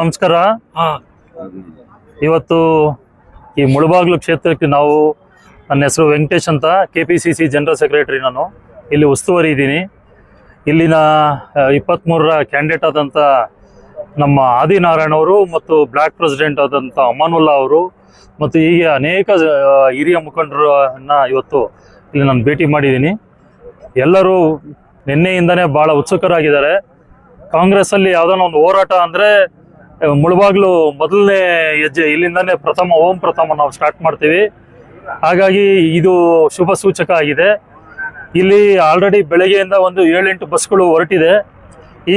ನಮಸ್ಕಾರ. ಇವತ್ತು ಈ ಮುಳಬಾಗಿಲು ಕ್ಷೇತ್ರಕ್ಕೆ ನಾವು, ನನ್ನ ಹೆಸರು ವೆಂಕಟೇಶ್ ಅಂತ, KPCC ಜನರಲ್ ಸೆಕ್ರೆಟರಿ. ನಾನು ಇಲ್ಲಿ ಉಸ್ತುವಾರಿ ಇದ್ದೀನಿ. ಇಲ್ಲಿನ 23ರ ಕ್ಯಾಂಡಿಡೇಟ್ ಆದಂಥ ನಮ್ಮ ಆದಿನಾರಾಯಣ ಅವರು ಮತ್ತು ಬ್ಲಾಕ್ ಪ್ರೆಸಿಡೆಂಟ್ ಆದಂಥ ಅಮಾನುಲ್ಲಾ ಅವರು ಮತ್ತು ಹೀಗೆ ಅನೇಕ ಹಿರಿಯ ಮುಖಂಡರನ್ನ ಇವತ್ತು ಇಲ್ಲಿ ನಾನು ಭೇಟಿ ಮಾಡಿದ್ದೀನಿ. ಎಲ್ಲರೂ ನಿನ್ನೆಯಿಂದನೇ ಭಾಳ ಉತ್ಸುಕರಾಗಿದ್ದಾರೆ. ಕಾಂಗ್ರೆಸ್ಸಲ್ಲಿ ಯಾವುದೋ ಒಂದು ಹೋರಾಟ ಅಂದರೆ ಮುಳಬಾಗಿಲು ಮೊದಲನೇ ಹೆಜ್ಜೆ, ಇಲ್ಲಿಂದನೇ ಓಂ ಪ್ರಥಮ ನಾವು ಸ್ಟಾರ್ಟ್ ಮಾಡ್ತೀವಿ. ಹಾಗಾಗಿ ಇದು ಶುಭ ಸೂಚಕ ಆಗಿದೆ. ಇಲ್ಲಿ ಆಲ್ರೆಡಿ ಬೆಳಗ್ಗೆಯಿಂದ ಒಂದು 7-8 ಬಸ್ಗಳು ಹೊರಟಿದೆ.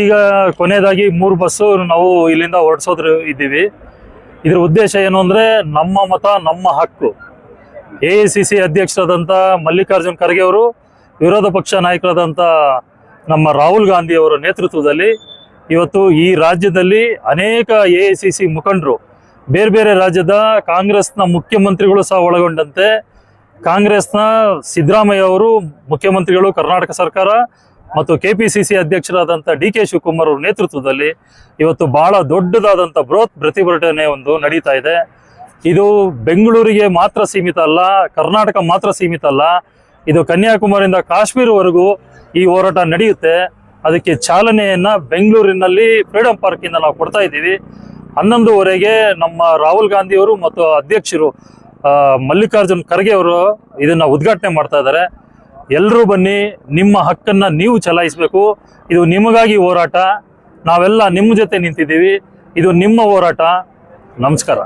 ಈಗ ಕೊನೆಯದಾಗಿ 3 ಬಸ್ಸು ನಾವು ಇಲ್ಲಿಂದ ಹೊರಡಿಸೋದ್ರ ಇದ್ದೀವಿ. ಇದರ ಉದ್ದೇಶ ಏನು ಅಂದರೆ, ನಮ್ಮ ಮತ ನಮ್ಮ ಹಕ್ಕು. AICC ಅಧ್ಯಕ್ಷರಾದಂಥ ಮಲ್ಲಿಕಾರ್ಜುನ್ ಖರ್ಗೆ ಅವರು, ವಿರೋಧ ಪಕ್ಷ ನಾಯಕರಾದಂಥ ನಮ್ಮ ರಾಹುಲ್ ಗಾಂಧಿ ಅವರ ನೇತೃತ್ವದಲ್ಲಿ ಇವತ್ತು ಈ ರಾಜ್ಯದಲ್ಲಿ ಅನೇಕ AICC ಮುಖಂಡರು, ಬೇರೆ ಬೇರೆ ರಾಜ್ಯದ ಕಾಂಗ್ರೆಸ್ನ ಮುಖ್ಯಮಂತ್ರಿಗಳು ಸಹ ಒಳಗೊಂಡಂತೆ, ಕಾಂಗ್ರೆಸ್ನ ಸಿದ್ದರಾಮಯ್ಯ ಅವರು ಮುಖ್ಯಮಂತ್ರಿಗಳು, ಕರ್ನಾಟಕ ಸರ್ಕಾರ ಮತ್ತು KPCC ಅಧ್ಯಕ್ಷರಾದಂಥ DK ಶಿವಕುಮಾರ್ ಅವರ ನೇತೃತ್ವದಲ್ಲಿ ಇವತ್ತು ಬಹಳ ದೊಡ್ಡದಾದಂಥ ಬೃಹತ್ ಪ್ರತಿಭಟನೆ ಒಂದು ನಡೀತಾ ಇದೆ. ಇದು ಬೆಂಗಳೂರಿಗೆ ಮಾತ್ರ ಸೀಮಿತ ಅಲ್ಲ, ಕರ್ನಾಟಕ ಮಾತ್ರ ಸೀಮಿತ ಅಲ್ಲ, ಇದು ಕನ್ಯಾಕುಮಾರಿಯಿಂದ ಕಾಶ್ಮೀರವರೆಗೂ ಈ ಹೋರಾಟ ನಡೆಯುತ್ತೆ. ಅದಕ್ಕೆ ಚಾಲನೆಯನ್ನು ಬೆಂಗಳೂರಿನಲ್ಲಿ ಫ್ರೀಡಂ ಪಾರ್ಕಿಂದ ನಾವು ಕೊಡ್ತಾ ಇದ್ದೀವಿ. 11:15ಗೆ ನಮ್ಮ ರಾಹುಲ್ ಗಾಂಧಿ ಅವರು ಮತ್ತು ಅಧ್ಯಕ್ಷರು ಮಲ್ಲಿಕಾರ್ಜುನ್ ಖರ್ಗೆ ಅವರು ಇದನ್ನು ಉದ್ಘಾಟನೆ ಮಾಡ್ತಾ ಇದ್ದಾರೆ. ಎಲ್ಲರೂ ಬನ್ನಿ, ನಿಮ್ಮ ಹಕ್ಕನ್ನು ನೀವು ಚಲಾಯಿಸಬೇಕು. ಇದು ನಿಮಗಾಗಿ ಹೋರಾಟ. ನಾವೆಲ್ಲ ನಿಮ್ಮ ಜೊತೆ ನಿಂತಿದ್ದೀವಿ. ಇದು ನಿಮ್ಮ ಹೋರಾಟ. ನಮಸ್ಕಾರ.